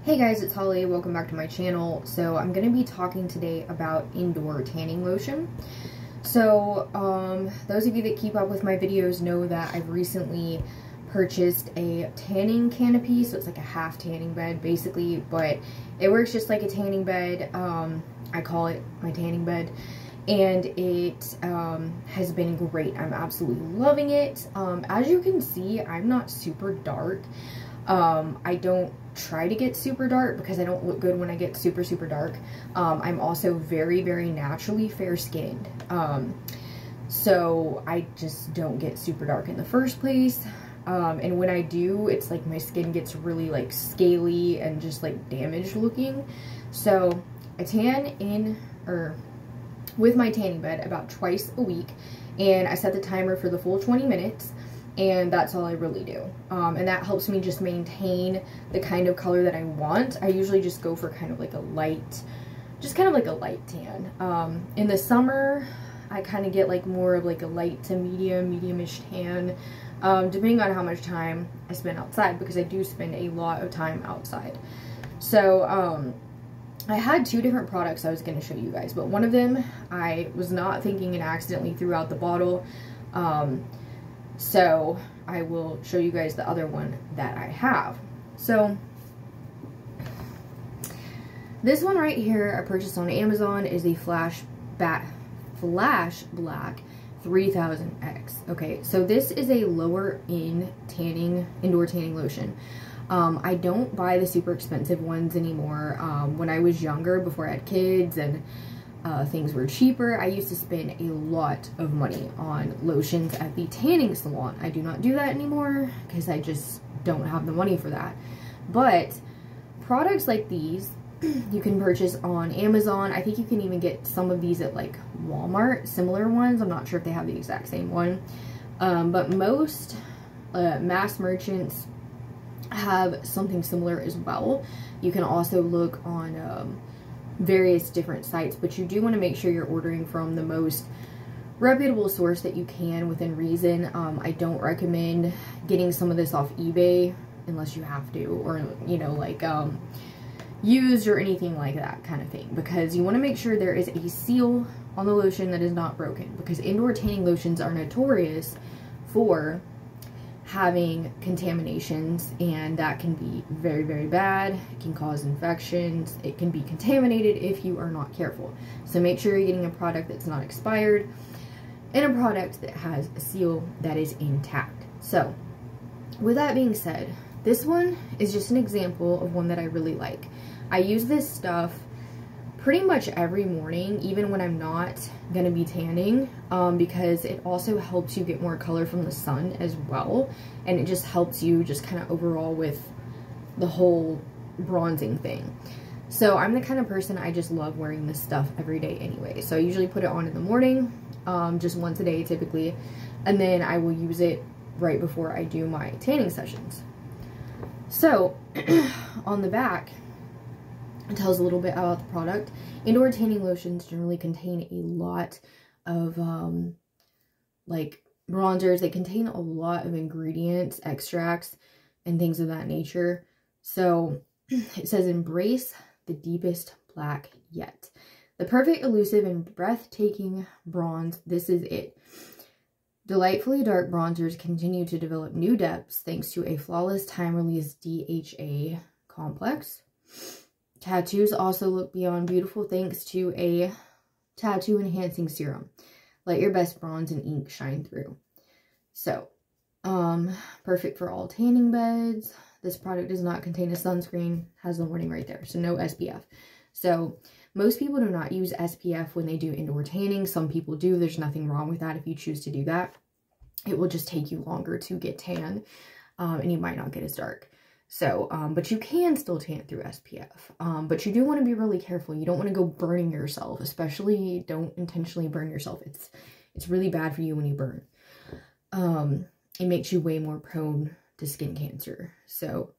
Hey guys, it's Holly. Welcome back to my channel. So I'm going to be talking today about indoor tanning lotion. So those of you that keep up with my videos know that I've recently purchased a tanning canopy. So it's like a half tanning bed basically, but it works just like a tanning bed. I call it my tanning bed. And it has been great. I'm absolutely loving it. As you can see, I'm not super dark. I don't try to get super dark because I don't look good when I get super dark. I'm also very naturally fair skinned. So I just don't get super dark in the first place. And when I do, it's like my skin gets really like scaly and just like damaged looking. So I tan with my tanning bed about twice a week, and I set the timer for the full 20 minutes. And that's all I really do. And that helps me just maintain the kind of color that I want. I usually just go for kind of like a light, tan. In the summer, I kind of get like more of like a light to medium-ish tan, depending on how much time I spend outside, because I do spend a lot of time outside. So, I had two different products I was going to show you guys, but one of them I was not thinking and accidentally threw out the bottle. So I will show you guys the other one that I have. So this one right here I purchased on Amazon is the Flash Black 3000X. Okay, so this is a lower end indoor tanning lotion. I don't buy the super expensive ones anymore. When I was younger, before I had kids and things were cheaper, I used to spend a lot of money on lotions at the tanning salon. I do not do that anymore because I just don't have the money for that. But products like these you can purchase on Amazon. I think you can even get some of these at like Walmart, similar ones. I'm not sure if they have the exact same one. But most mass merchants have something similar as well. You can also look on various different sites, but you do want to make sure you're ordering from the most reputable source that you can within reason. I don't recommend getting some of this off eBay unless you have to, or you know, like used or anything like that kind of thing, because you want to make sure there is a seal on the lotion that is not broken, because indoor tanning lotions are notorious for having contaminations, and that can be very bad. It can cause infections. It can be contaminated if you are not careful. So make sure you're getting a product that's not expired and a product that has a seal that is intact. So with that being said, this one is just an example of one that I really like. I use this stuff pretty much every morning, even when I'm not gonna be tanning, because it also helps you get more color from the sun as well, and it just helps you just kind of overall with the whole bronzing thing. So I'm the kind of person, I just love wearing this stuff every day anyway. So I usually put it on in the morning, just once a day typically, and then I will use it right before I do my tanning sessions. So on the back, it tells a little bit about the product. Indoor tanning lotions generally contain a lot of like bronzers. They contain a lot of ingredients, extracts, and things of that nature. So it says, embrace the deepest black yet. The perfect, elusive, and breathtaking bronze. This is it. Delightfully dark bronzers continue to develop new depths thanks to a flawless time-release DHA complex. Tattoos also look beyond beautiful thanks to a tattoo enhancing serum. Let your best bronze and ink shine through. So, perfect for all tanning beds. This product does not contain a sunscreen, has the warning right there, so no SPF. So, most people do not use SPF when they do indoor tanning. Some people do. There's nothing wrong with that if you choose to do that. It will just take you longer to get tan, and you might not get as dark. So, but you can still tan through SPF, but you do want to be really careful. You don't want to go burning yourself, especially don't intentionally burn yourself. It's really bad for you when you burn. It makes you way more prone to skin cancer. So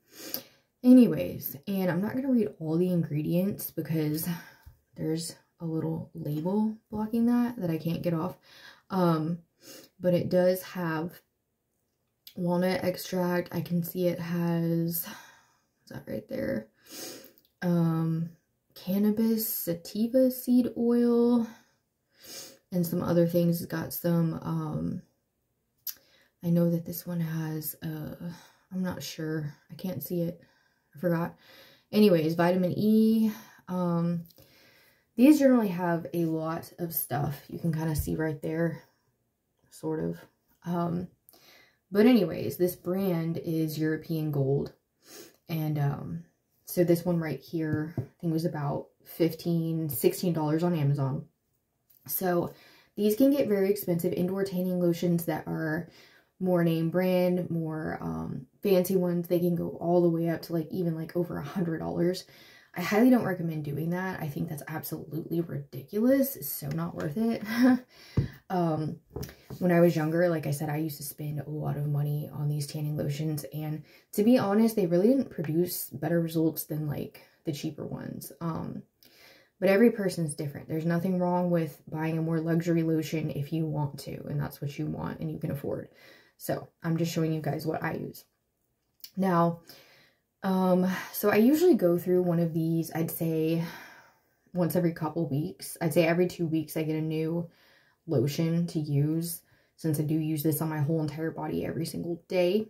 anyways, and I'm not going to read all the ingredients because there's a little label blocking that I can't get off. But it does have walnut extract. I can see it has Is that right there? Cannabis sativa seed oil and some other things. It's got some, I know that this one has, I'm not sure. I can't see it. I forgot. Anyways, vitamin E. These generally have a lot of stuff. You can kind of see right there, sort of. But anyways, this brand is European Gold. And so this one right here, I think was about $15, $16 on Amazon. So these can get very expensive indoor tanning lotions that are more name brand, more fancy ones. They can go all the way up to like even like over $100. I highly don't recommend doing that. I think that's absolutely ridiculous. It's so not worth it. When I was younger, like I said, I used to spend a lot of money on these tanning lotions, and to be honest, they really didn't produce better results than like the cheaper ones. But every person's different. There's nothing wrong with buying a more luxury lotion if you want to, and that's what you want and you can afford. So I'm just showing you guys what I use. Now, so I usually go through one of these, I'd say once every couple weeks. I'd say every 2 weeks I get a new lotion to use, since I do use this on my whole entire body every single day.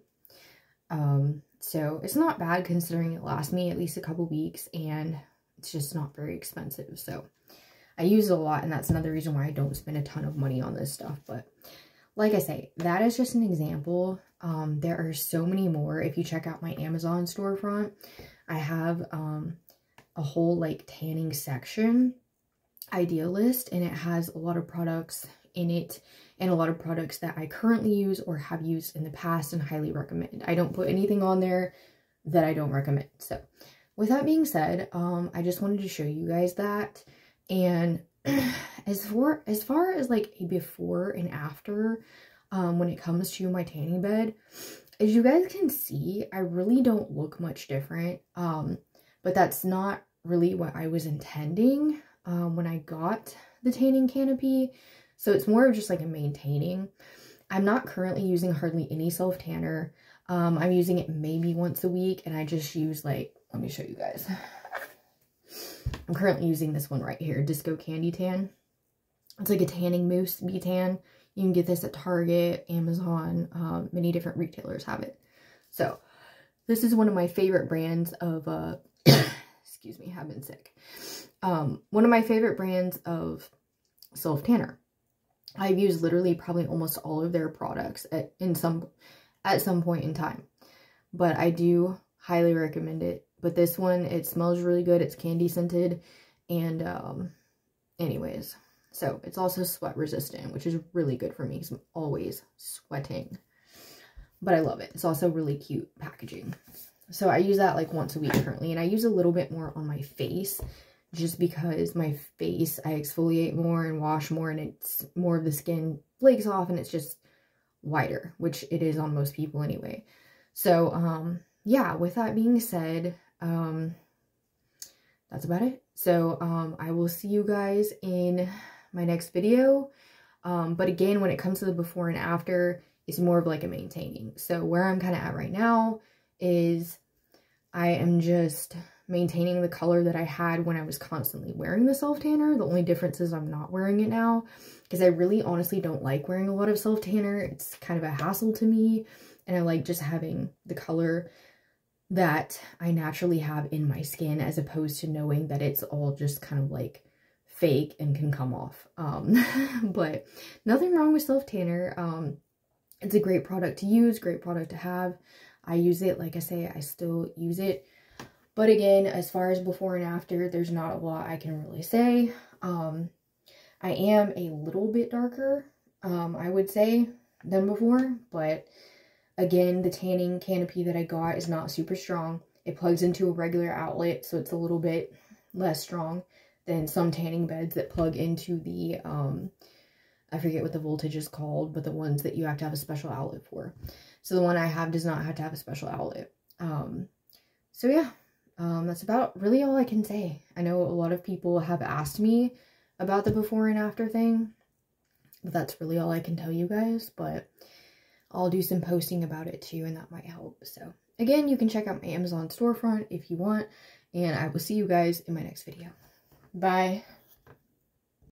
So it's not bad considering it lasts me at least a couple weeks, and it's just not very expensive. So I use it a lot, and that's another reason why I don't spend a ton of money on this stuff. But like I say, that is just an example. There are so many more. If you check out my Amazon storefront, I have a whole like tanning section idea list, and it has a lot of products in it and a lot of products that I currently use or have used in the past and highly recommend. I don't put anything on there that I don't recommend. So with that being said, I just wanted to show you guys that. And as far as like a before and after, when it comes to my tanning bed, as you guys can see, I really don't look much different. But that's not really what I was intending when I got the tanning canopy. So it's more of just like a maintaining. I'm not currently using hardly any self tanner. I'm using it maybe once a week, and I just use like, let me show you guys. I'm currently using this one right here, Disco Candy Tan. It's like a tanning mousse B-Tan. You can get this at Target, Amazon, many different retailers have it. So this is one of my favorite brands of, excuse me, I've been sick. One of my favorite brands of self tanner. I've used literally probably almost all of their products at some point in time, but I do highly recommend it. But this one, it smells really good. It's candy scented, and anyways, so it's also sweat resistant, which is really good for me because I'm always sweating. But I love it. It's also really cute packaging. So I use that like once a week currently, and I use a little bit more on my face, just because my face, I exfoliate more and wash more, and it's more of the skin flakes off, and it's just whiter, which it is on most people anyway. So, yeah, with that being said, that's about it. So, I will see you guys in my next video. But again, when it comes to the before and after, it's more of like a maintaining. So where I'm kind of at right now is I am just maintaining the color that I had when I was constantly wearing the self tanner. The only difference is I'm not wearing it now, because I really honestly don't like wearing a lot of self tanner. It's kind of a hassle to me, and I like just having the color that I naturally have in my skin, as opposed to knowing that it's all just kind of like fake and can come off. But nothing wrong with self tanner. It's a great product to use, great product to have. I use it, like I say, I still use it. But again, as far as before and after, there's not a lot I can really say. I am a little bit darker, I would say, than before. But again, the tanning canopy that I got is not super strong. It plugs into a regular outlet, so it's a little bit less strong than some tanning beds that plug into the, I forget what the voltage is called, but the ones that you have to have a special outlet for. So the one I have does not have to have a special outlet. So yeah. That's about really all I can say. I know a lot of people have asked me about the before and after thing, but that's really all I can tell you guys. But I'll do some posting about it too, and that might help. So Again, you can check out my Amazon storefront if you want, and I will see you guys in my next video. Bye.